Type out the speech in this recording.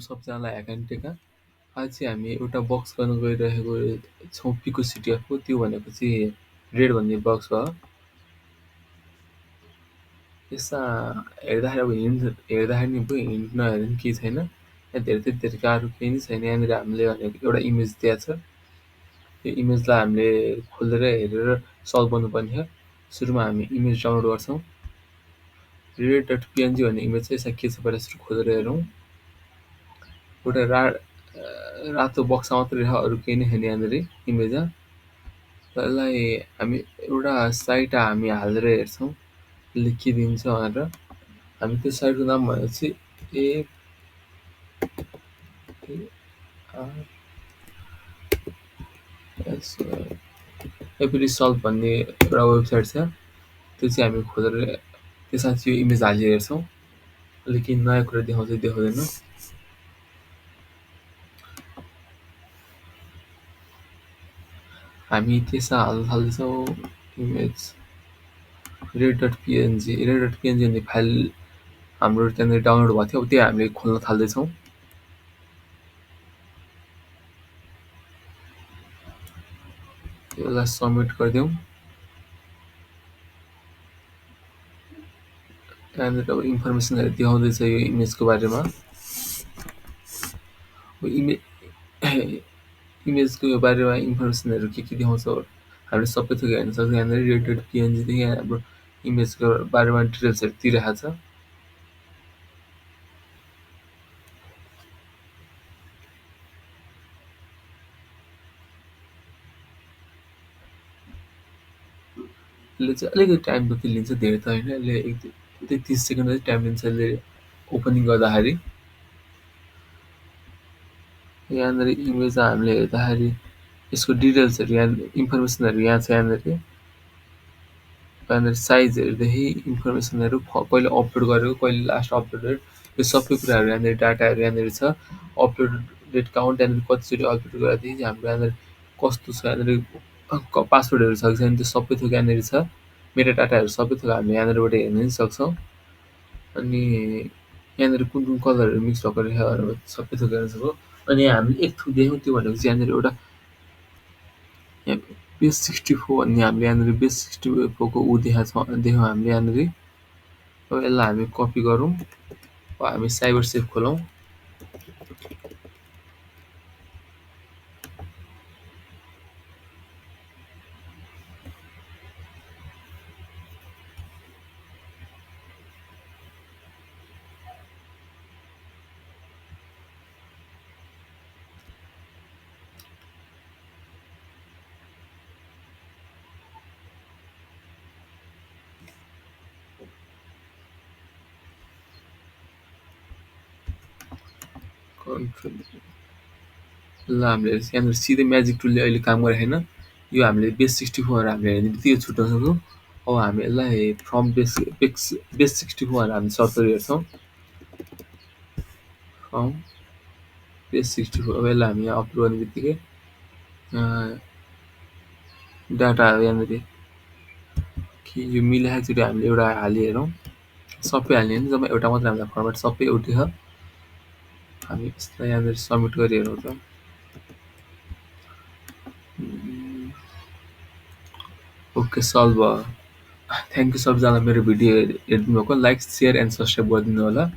सबजनालाई ह्याकान्टेका। आज चाहिँ हामी एउटा बक्स गर्न गइरहेको छौँ पिको सिटिएफको। त्यो भनेको चाहिँ रेड भन्ने बक्स हो। यसमा हेर्दाखेरि अब हेर्दाखेरि नि भयो, हिन्ट नहेर्दा पनि केही छैन। यहाँ धेरै गाह्रो केही नै छैन। यहाँनिर हामीले भनेको एउटा इमेज दिएको छ। यो इमेजलाई हामीले खोलेर हेरेर सल्भ गर्नुपर्ने छ। सुरुमा हामी इमेज डाउनलोड गर्छौँ। read.png भन्ने इमेज चाहिँ यसमा के छ पहिला सुरु खोलेर हेरौँ। एउटा रातो बक्स मात्रै छ, अरू केही नै छैन यहाँनिर इमेजमा। र यसलाई हामी एउटा साइट हामी हालेर हेर्छौँ यसले के दिन्छ भनेर। हामी त्यो साइटको नाम भनेको चाहिँ एभ्री सल्भ भन्ने एउटा वेबसाइट छ। त्यो चाहिँ हामी खोलेर त्यसमा चाहिँ यो इमेज हालेर हेर्छौँ। अहिले केही नयाँ कुरा देखाउँछ देखाउँदैन। हामी त्यसमा हाल्न थाल्दैछौँ इमेज read.png भन्ने फाइल हाम्रो त्यहाँनिर डाउनलोड भएको थियो। अब त्यो हामीले खोल्न थाल्दैछौँ। यसलाई सबमिट गरिदिउँ। त्यहाँनिर अब इन्फर्मेसनहरू देखाउँदैछ यो इमेजको बारेमा। इमेजको बारेमा इन्फर्मेसनहरू के देखाउँछ हामीले सबै थोक हेर्न सक्छौँ। यहाँनिर read.png देखि यहाँ हाम्रो इमेजको बारेमा डिटेल्सहरू दिइरहेको छ। यसले चाहिँ अलिकति टाइम जति लिन्छ, धेरै त होइन। यसले 30 सेकेन्ड जति टाइम लिन्छ यसले ओपनिङ गर्दाखेरि। यहाँनिर इमेज हामीले हेर्दाखेरि यसको डिटेल्सहरू यहाँ इन्फर्मेसनहरू यहाँ छ। यहाँनिर साइजहरूदेखि इन्फर्मेसनहरू कहिले अपलोड गरेको, कहिले लास्ट अपलोडेड, यो सबै कुराहरू यहाँनिर डाटाहरू यहाँनिर छ। अपलोड डेट काउन्ट, यहाँनिर कतिचोटि अपलोड गरेदेखि हाम्रो यहाँनिर कस्तो छ, यहाँनिर पासवर्डहरू छ कि छैन त्यो सबै थोक यहाँनिर छ। मेटा डाटाहरू सबै थोक हामीले यहाँनिरबाट हेर्न पनि सक्छौँ। अनि यहाँनिर कुन कलरहरू मिक्स भएको रहेछ सबै थोक हेर्न सक्छौँ। अनि हामीले एक थोक देख्यौँ त्यो भनेको चाहिँ यहाँनिर एउटा यहाँ बेस 64 भन्ने हामीले यहाँनिर बेस 64 को ऊ देख्यौँ हामीले यहाँनिर। अब यसलाई हामी कपी गरौँ। अब हामी साइबर सेफ खोलौँ। ल हामीले यहाँनिर सिधै म्याजिक टुलले अहिले काम गरेको छैन। यो हामीले बेस 64 हामीले हेर्ने बित्तिकै छुट्याउन सक्छौँ। अब हामी यसलाई फ्रम बेस 64 भनेर हामी सर्च गरेर हेर्छौँ। From base 64। अब यसलाई हामी यहाँ अपलोड गर्ने बित्तिकै डाटाहरू यहाँनिर कि यो मिलाएकोचोटि हामीले एउटा हाली हेरौँ। सबै हाल्ने होइन, जम्मा एउटा मात्रै हामीलाई फर्मेट सबै एउटै छ। हामी यसलाई यहाँनिर सबमिट गरी हेरौँ त। ओके, सल्भ भयो। थ्याङ्क यू सबजनालाई मेरो भिडियो हेरिदिनु भएको। लाइक, सेयर एन्ड सब्सक्राइब गरिदिनु होला।